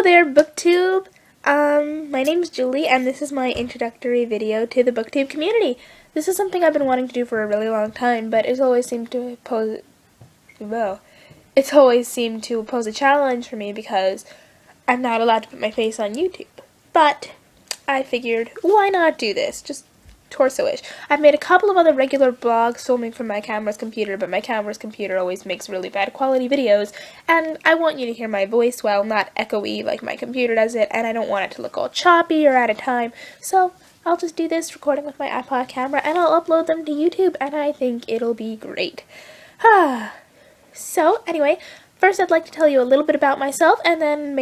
there, Booktube. My name's Julie, and this is my introductory video to the Booktube community. This is something I've been wanting to do for a really long time, but it's always seemed to pose a challenge for me because I'm not allowed to put my face on YouTube. But I figured, why not do this? Just torso-ish. I've made a couple of other regular blogs filming from my camera's computer, but my camera's computer always makes really bad quality videos, and I want you to hear my voice well, not echoey like my computer does it, and I don't want it to look all choppy or out of time, so I'll just do this recording with my iPod camera, and I'll upload them to YouTube, and I think it'll be great. So, anyway, first I'd like to tell you a little bit about myself, and then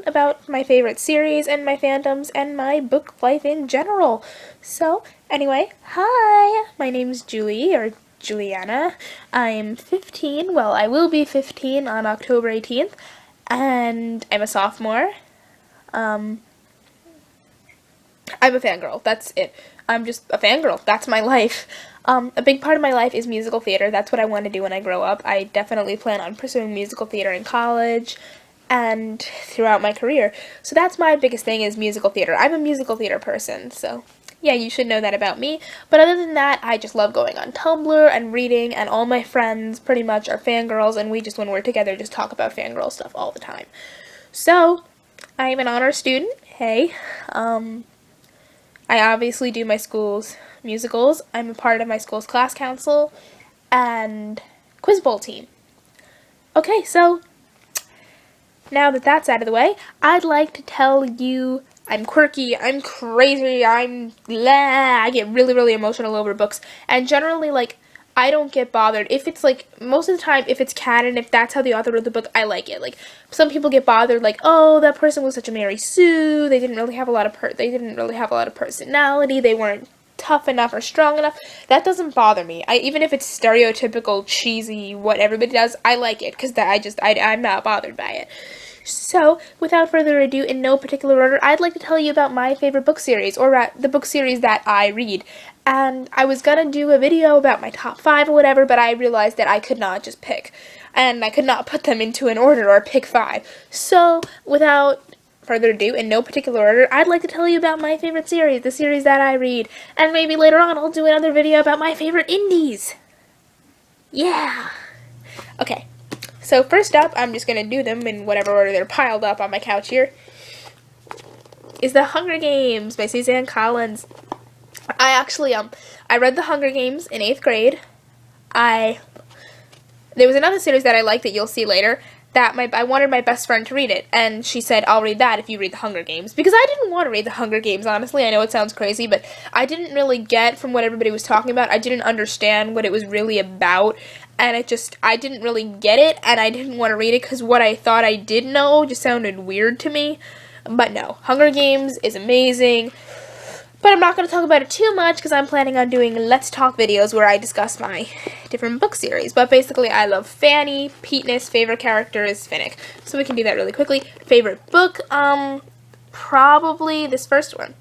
about my favorite series, and my fandoms, and my book life in general. So, anyway, hi! My name's Julie, or Juliana. I'm 15, well, I will be 15 on October 18th, and I'm a sophomore. I'm a fangirl, that's it. I'm just a fangirl, that's my life. A big part of my life is musical theater. That's what I want to do when I grow up. I definitely plan on pursuing musical theater in college and throughout my career. So that's my biggest thing is musical theater. I'm a musical theater person, so yeah, you should know that about me. But other than that, I just love going on Tumblr and reading, and all my friends pretty much are fangirls, and we just, when we're together, just talk about fangirl stuff all the time. So, I'm an honor student. Hey, I obviously do my school's musicals. I'm a part of my school's class council and quiz bowl team. Okay, so now that that's out of the way, I'd like to tell you I'm quirky, I'm crazy, I get really, really emotional over books, and generally, like, I don't get bothered. If it's, like, most of the time, if it's canon, if that's how the author wrote the book, I like it. Like, some people get bothered, like, oh, that person was such a Mary Sue, they didn't really have a lot of personality, they weren't tough enough or strong enough. That doesn't bother me. Even if it's stereotypical, cheesy, what everybody does, I like it, because I'm not bothered by it. So, without further ado, in no particular order, I'd like to tell you about my favorite book series, or the book series that I read. And I was gonna do a video about my top 5 or whatever, but I realized that I could not just pick. And I could not put them into an order or pick 5. So, without further ado, in no particular order, I'd like to tell you about my favorite series, the series that I read. And maybe later on I'll do another video about my favorite indies. Yeah! Okay. So first up, I'm just going to do them in whatever order they're piled up on my couch here, is The Hunger Games by Suzanne Collins. I read The Hunger Games in 8th grade. There was another series that I liked that you'll see later, that I wanted my best friend to read it, and she said, I'll read that if you read The Hunger Games, because I didn't want to read The Hunger Games, honestly. I know it sounds crazy, but I didn't really get from what everybody was talking about. I didn't understand what it was really about, and I didn't really get it, and I didn't want to read it because what I thought I did know just sounded weird to me. But no, Hunger Games is amazing. But I'm not going to talk about it too much because I'm planning on doing Let's Talk videos where I discuss my different book series. But basically, I love Fanny. Peteness, favorite character is Finnick. So we can do that really quickly. Favorite book? Probably this first one.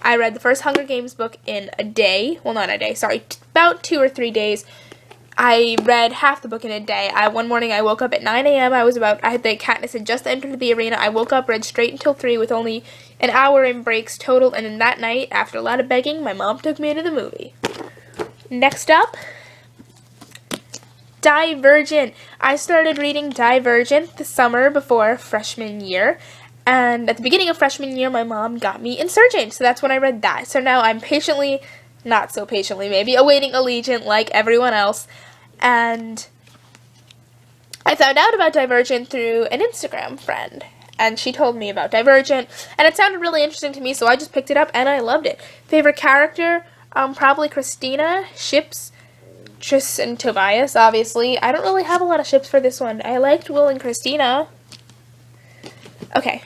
I read the first Hunger Games book in a day. Well, not a day, sorry. About 2 or 3 days. I read half the book in a day. One morning I woke up at 9 a.m. Katniss had just entered the arena. I woke up, read straight until 3 with only an hour in breaks total, and then that night, after a lot of begging, my mom took me to the movie. Next up, Divergent. I started reading Divergent the summer before freshman year, and at the beginning of freshman year, my mom got me Insurgent, so that's when I read that. So now I'm patiently, not so patiently maybe, awaiting Allegiant like everyone else, and I found out about Divergent through an Instagram friend, and she told me about Divergent, and it sounded really interesting to me, so I just picked it up, and I loved it. Favorite character? Probably Christina. Ships? Tris and Tobias, obviously. I don't really have a lot of ships for this one. I liked Will and Christina. Okay.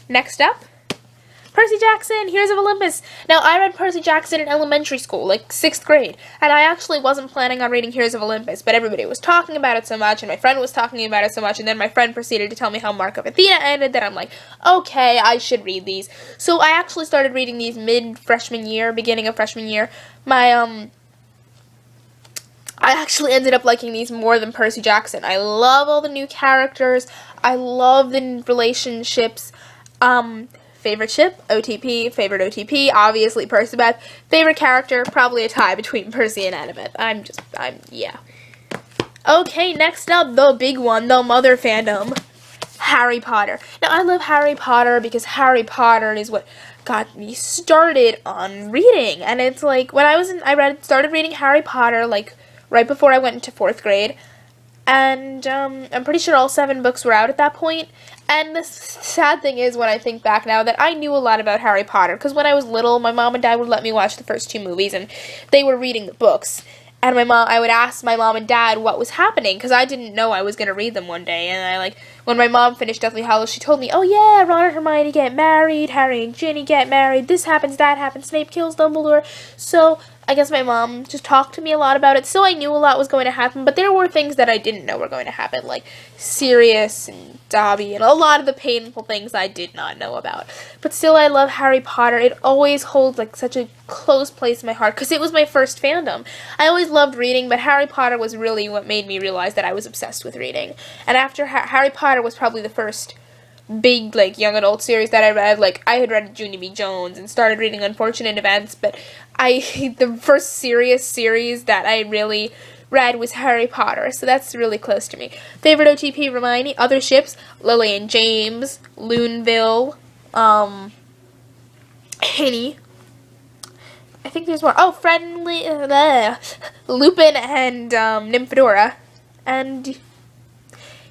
Next up, Percy Jackson, Heroes of Olympus. Now, I read Percy Jackson in elementary school, like 6th grade, and I actually wasn't planning on reading Heroes of Olympus, but everybody was talking about it so much, and my friend was talking about it so much, and then my friend proceeded to tell me how Mark of Athena ended, that I'm like, okay, I should read these. So I actually started reading these mid-freshman year, beginning of freshman year. I actually ended up liking these more than Percy Jackson. I love all the new characters. I love the relationships. Favorite ship, OTP. Favorite OTP, obviously Percabeth. Favorite character, probably a tie between Percy and Annabeth. Yeah. Okay, next up, the big one, the mother fandom. Harry Potter. Now, I love Harry Potter because Harry Potter is what got me started on reading. And it's like, when started reading Harry Potter, like, right before I went into 4th grade. And, I'm pretty sure all 7 books were out at that point. And the sad thing is, when I think back now, that I knew a lot about Harry Potter. Because when I was little, my mom and dad would let me watch the first 2 movies, and they were reading the books. And I would ask my mom and dad what was happening, because I didn't know I was going to read them one day. And when my mom finished Deathly Hallows, she told me, oh yeah, Ron and Hermione get married, Harry and Ginny get married, this happens, that happens, Snape kills Dumbledore. So I guess my mom just talked to me a lot about it, so I knew a lot was going to happen, but there were things that I didn't know were going to happen, like Sirius and Dobby, and a lot of the painful things I did not know about. But still, I love Harry Potter. It always holds, like, such a close place in my heart, because it was my first fandom. I always loved reading, but Harry Potter was really what made me realize that I was obsessed with reading. And after Harry Potter was probably the first big, like, young adult series that I read. Like, I had read Junie B. Jones and started reading Unfortunate Events, but the first serious series that I really read was Harry Potter, so that's really close to me. Favorite OTP, Hermione. Other ships, Lily and James, Loonville, Henny. I think there's more. Oh, Friendly, Lupin and Nymphadora. And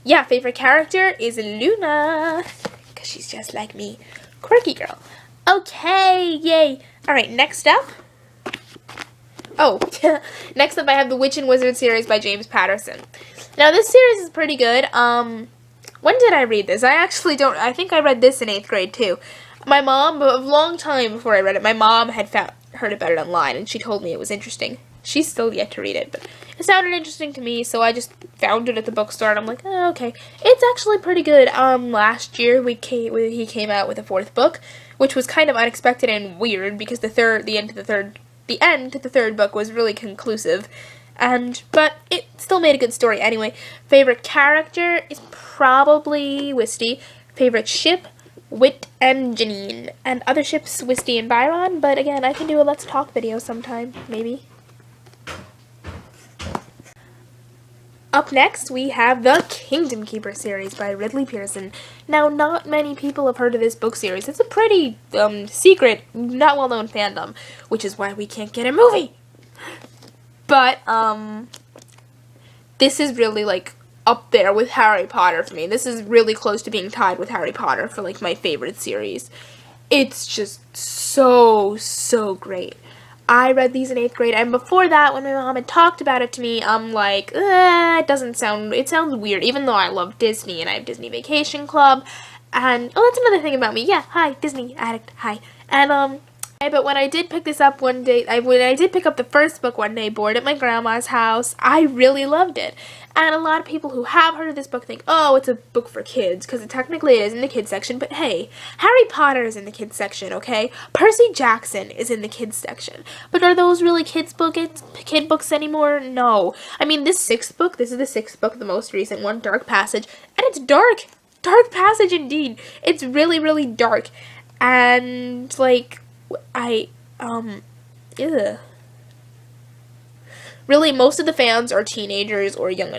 yeah, favorite character is Luna, because she's just like me. Quirky girl. Okay, yay. Alright, next up. Oh, next up I have the Witch and Wizard series by James Patterson. Now, this series is pretty good. When did I read this? I think I read this in 8th grade, too. My mom, a long time before I read it, my mom had heard about it online, and she told me it was interesting. She's still yet to read it, but it sounded interesting to me, so I just found it at the bookstore, and I'm like, oh, okay. It's actually pretty good. Last year, he came out with a 4th book, which was kind of unexpected and weird, because the end to the third book was really conclusive, but it still made a good story anyway. Favorite character is probably Wisty. Favorite ship, Wit and Janine. And other ships, Wisty and Byron, but again, I can do a Let's Talk video sometime, maybe. Up next, we have the Kingdom Keeper series by Ridley Pearson. Now, not many people have heard of this book series. It's a pretty secret, not well-known fandom, which is why we can't get a movie. But, this is really, like, up there with Harry Potter for me. This is really close to being tied with Harry Potter for, like, my favorite series. It's just so, so great. I read these in 8th grade, and before that, when my mom had talked about it to me, I'm like, it sounds weird, even though I love Disney, and I have Disney Vacation Club, and, oh, that's another thing about me, yeah, hi, Disney addict, hi, and, but when I did pick this up one day, when I did pick up the first book one day, bored at my grandma's house, I really loved it. And a lot of people who have heard of this book think, oh, it's a book for kids, because technically it is in the kids section, but hey, Harry Potter is in the kids section, okay? Percy Jackson is in the kids section. But are those really kid books anymore? No. I mean, this is the 6th book, the most recent one, Dark Passage, and it's dark. Dark Passage indeed. It's really, really dark. And, like, really, most of the fans are teenagers or young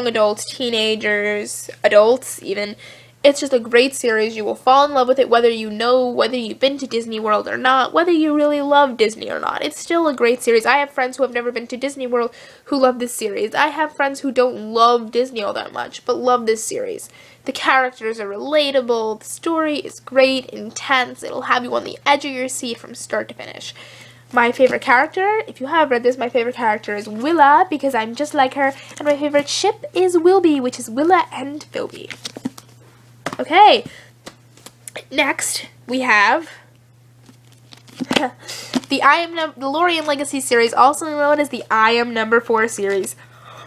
adults, teenagers, adults even. It's just a great series. You will fall in love with it whether you've been to Disney World or not, whether you really love Disney or not. It's still a great series. I have friends who have never been to Disney World who love this series. I have friends who don't love Disney all that much, but love this series. The characters are relatable, the story is great, intense, it'll have you on the edge of your seat from start to finish. My favorite character, if you have read this, my favorite character is Willa, because I'm just like her, and my favorite ship is Wilby, which is Willa and Phoebe. Okay, next we have the Lorien Legacy series, also known as the I Am Number 4 series.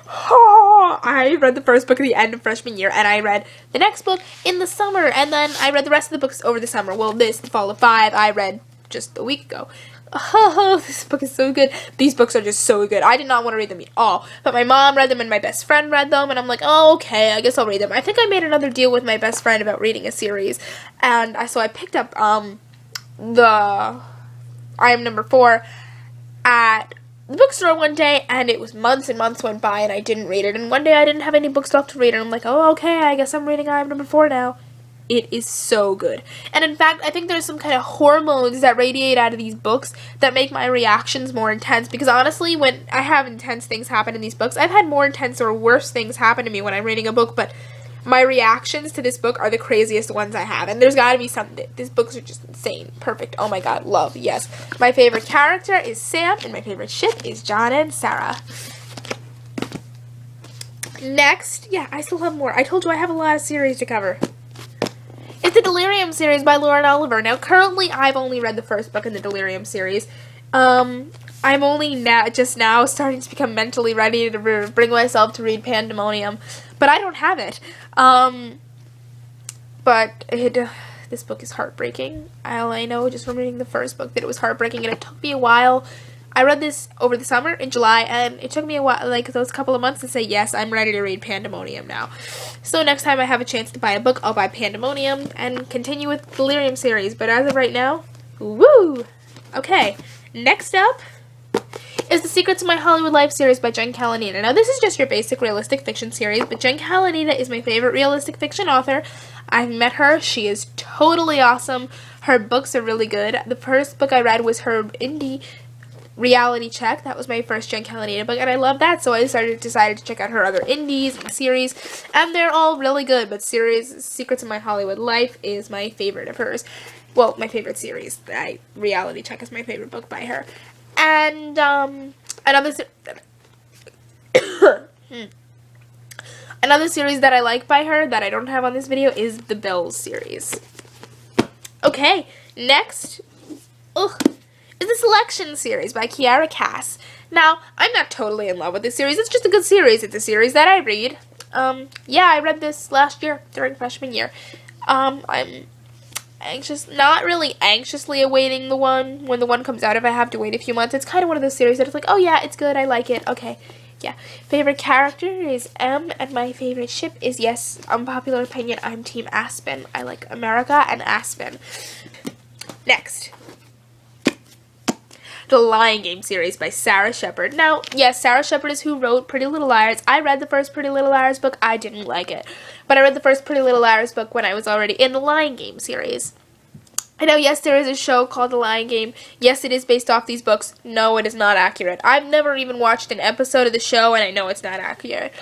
Oh, I read the first book at the end of freshman year, and I read the next book in the summer, and then I read the rest of the books over the summer. Well, this, The Fall of Five, I read just a week ago. Oh, this book is so good. These books are just so good. I did not want to read them at all, but my mom read them and my best friend read them, and I'm like, oh, okay, I guess I'll read them. I think I made another deal with my best friend about reading a series, and so I picked up the I Am Number 4 at the bookstore one day, and it was months and months went by and I didn't read it, and one day I didn't have any books left to read, and I'm like, oh, okay, I guess I'm reading I Am Number 4 now. It is so good. And in fact, I think there's some kind of hormones that radiate out of these books that make my reactions more intense, because honestly, when I have intense things happen in these books, I've had more intense or worse things happen to me when I'm reading a book, but my reactions to this book are the craziest ones I have, and there's gotta be something. These books are just insane. Perfect. Oh my god. Love. Yes. My favorite character is Sam, and my favorite ship is John and Sarah. Next, yeah, I still have more. I told you I have a lot of series to cover. It's the Delirium series by Lauren Oliver. Now, currently, I've only read the first book in the Delirium series. I'm only just now starting to become mentally ready to bring myself to read Pandemonium, but I don't have it. This book is heartbreaking. I know just from reading the first book that it was heartbreaking, and it took me a while. I read this over the summer in July, and it took me a while, like those couple of months, to say, yes, I'm ready to read Pandemonium now. So next time I have a chance to buy a book, I'll buy Pandemonium and continue with the Delirium series. But as of right now, woo! Okay, next up is The Secrets of My Hollywood Life series by Jen Kalanita. Now, this is just your basic realistic fiction series, but Jen Kalanita is my favorite realistic fiction author. I've met her. She is totally awesome. Her books are really good. The first book I read was her indie Reality Check. That was my first Jen Kalanita book, and I love that, so I decided to check out her other indies and series, and they're all really good, but Secrets of My Hollywood Life is my favorite of hers. Well, my favorite series. Reality Check is my favorite book by her. And another series that I like by her that I don't have on this video is the Bells series. Okay, next is the Selection series by Kiara Cass. Now, I'm not totally in love with this series. It's just a good series. It's a series that I read. Yeah, I read this last year during freshman year. I'm not really anxiously awaiting the one. When the one comes out, if I have to wait a few months, it's kind of one of those series that it's like, oh yeah, it's good, I like it, okay, yeah. Favorite character is M, and my favorite ship is, yes, unpopular opinion, I'm Team Aspen. I like America and Aspen. Next, The Lying Game series by Sarah Shepard. Now, yes, Sarah Shepard is who wrote Pretty Little Liars. I read the first Pretty Little Liars book. I didn't like it. But I read the first Pretty Little Liars book when I was already in the Lying Game series. I know, yes, there is a show called The Lying Game. Yes, it is based off these books. No, it is not accurate. I've never even watched an episode of the show, and I know it's not accurate.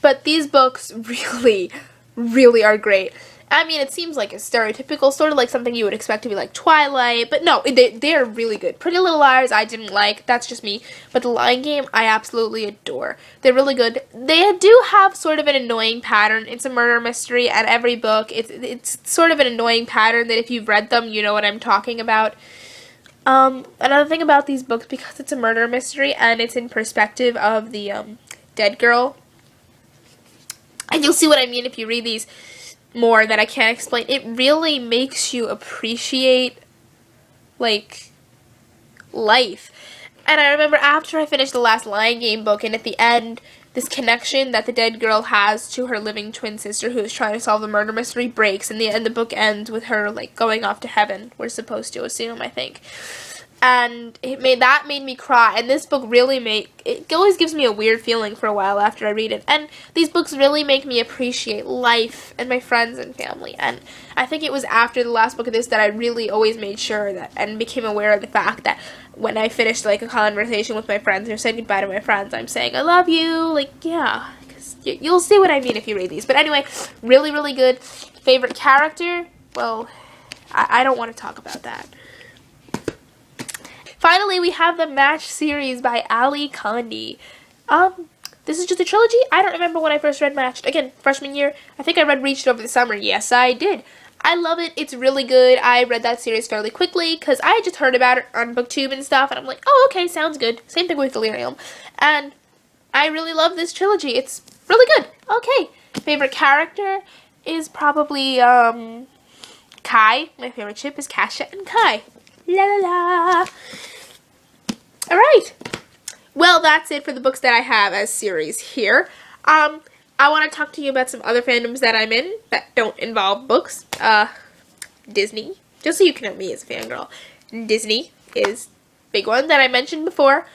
But these books really, really are great. I mean, it seems like a stereotypical, sort of like something you would expect to be like Twilight, but no, they're really good. Pretty Little Liars, I didn't like, that's just me, but The Lying Game, I absolutely adore. They're really good. They do have sort of an annoying pattern. It's a murder mystery, and every book, it's sort of an annoying pattern that if you've read them, you know what I'm talking about. Another thing about these books, because it's a murder mystery, and it's in perspective of the, dead girl, and you'll see what I mean if you read these more that I can't explain. It really makes you appreciate, like, life. And I remember after I finished the last Lying Game book, and at the end, this connection that the dead girl has to her living twin sister who is trying to solve the murder mystery breaks, and the book ends with her, like, going off to heaven. We're supposed to assume, I think. And that made me cry, and this book really it always gives me a weird feeling for a while after I read it, and these books really make me appreciate life and my friends and family, and I think it was after the last book of this that I really always made sure that, and became aware of the fact that when I finished, like, a conversation with my friends or said goodbye to my friends, I'm saying, I love you, like, yeah, because you'll see what I mean if you read these, but anyway, really, really good. Favorite character? Well, I don't want to talk about that. Finally, we have the Match series by Ali Condi. This is just a trilogy. I don't remember when I first read Matched. Again, freshman year. I think I read Reached over the summer. Yes, I did. I love it. It's really good. I read that series fairly quickly because I had just heard about it on Booktube and stuff, and I'm like, oh, okay, sounds good. Same thing with Delirium. And I really love this trilogy. It's really good. Okay. Favorite character is probably, Kai. My favorite ship is Kasha and Kai. La la la. Alright. Well, that's it for the books that I have as series here. I want to talk to you about some other fandoms that I'm in that don't involve books. Disney. Just so you can know me as a fangirl. Disney is a big one that I mentioned before.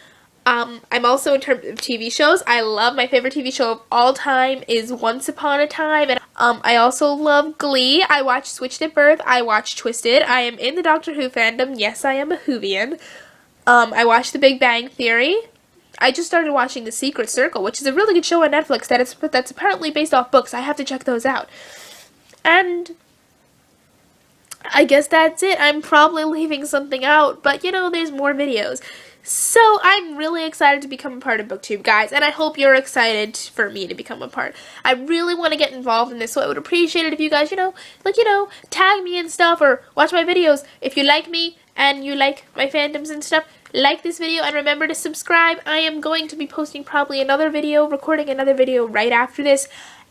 I'm also, in terms of TV shows, my favorite TV show of all time is Once Upon a Time, and I also love Glee. I watch Switched at Birth. I watch Twisted. I am in the Doctor Who fandom. Yes, I am a Whovian. I watch The Big Bang Theory. I just started watching The Secret Circle, which is a really good show on Netflix that's apparently based off books. I have to check those out. And I guess that's it. I'm probably leaving something out, but you know, there's more videos. So I'm really excited to become a part of Booktube, guys, and I hope you're excited for me to become a part. I really want to get involved in this, so I would appreciate it if you guys, tag me and stuff, or watch my videos. If you like me and you like my fandoms and stuff, like this video and remember to subscribe. I am going to be posting probably recording another video right after this,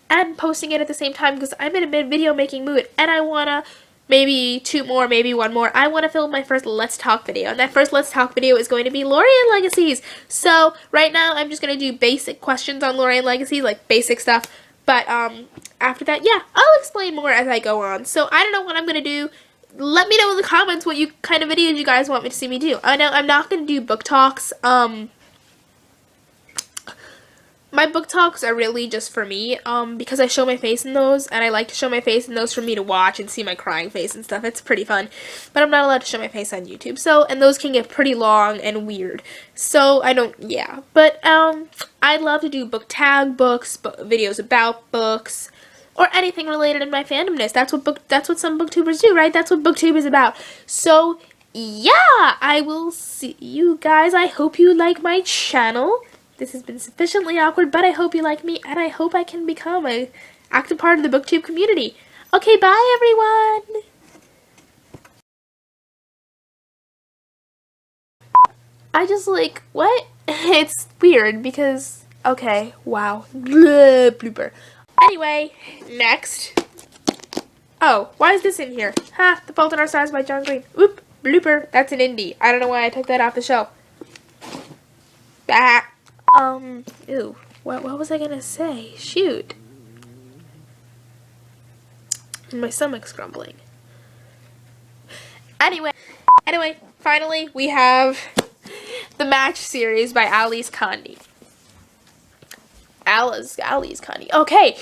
and posting it at the same time because I'm in a video making mood, and I want to maybe 2 more, maybe 1 more. I want to film my first Let's Talk video, and that first Let's Talk video is going to be Lorien Legacies. So right now I'm just going to do basic questions on Lorien Legacies, like basic stuff, but after that, yeah, I'll explain more as I go on. So I don't know what I'm going to do. Let me know in the comments what kind of videos you guys want me to see me do. I know I'm not going to do book talks. My book talks are really just for me, because I show my face in those, and I like to show my face in those for me to watch and see my crying face and stuff. It's pretty fun, but I'm not allowed to show my face on YouTube, and those can get pretty long and weird, so I don't, yeah, but, I'd love to do book tag books, videos about books, or anything related in my fandomness. That's what some booktubers do, right? That's what Booktube is about. So, yeah, I will see you guys. I hope you like my channel. This has been sufficiently awkward, but I hope you like me, and I hope I can become an active part of the Booktube community. Okay, bye everyone! I just what? It's weird because, okay, wow. Blah, blooper. Anyway, next. Oh, why is this in here? Ha, The Fault in Our Stars by John Green. Oop, blooper. That's an indie. I don't know why I took that off the shelf. Bah. Ew. What was I gonna say? Shoot. My stomach's grumbling. Anyway, finally, we have the Match series by Alice Condi. Alice Condi. Okay.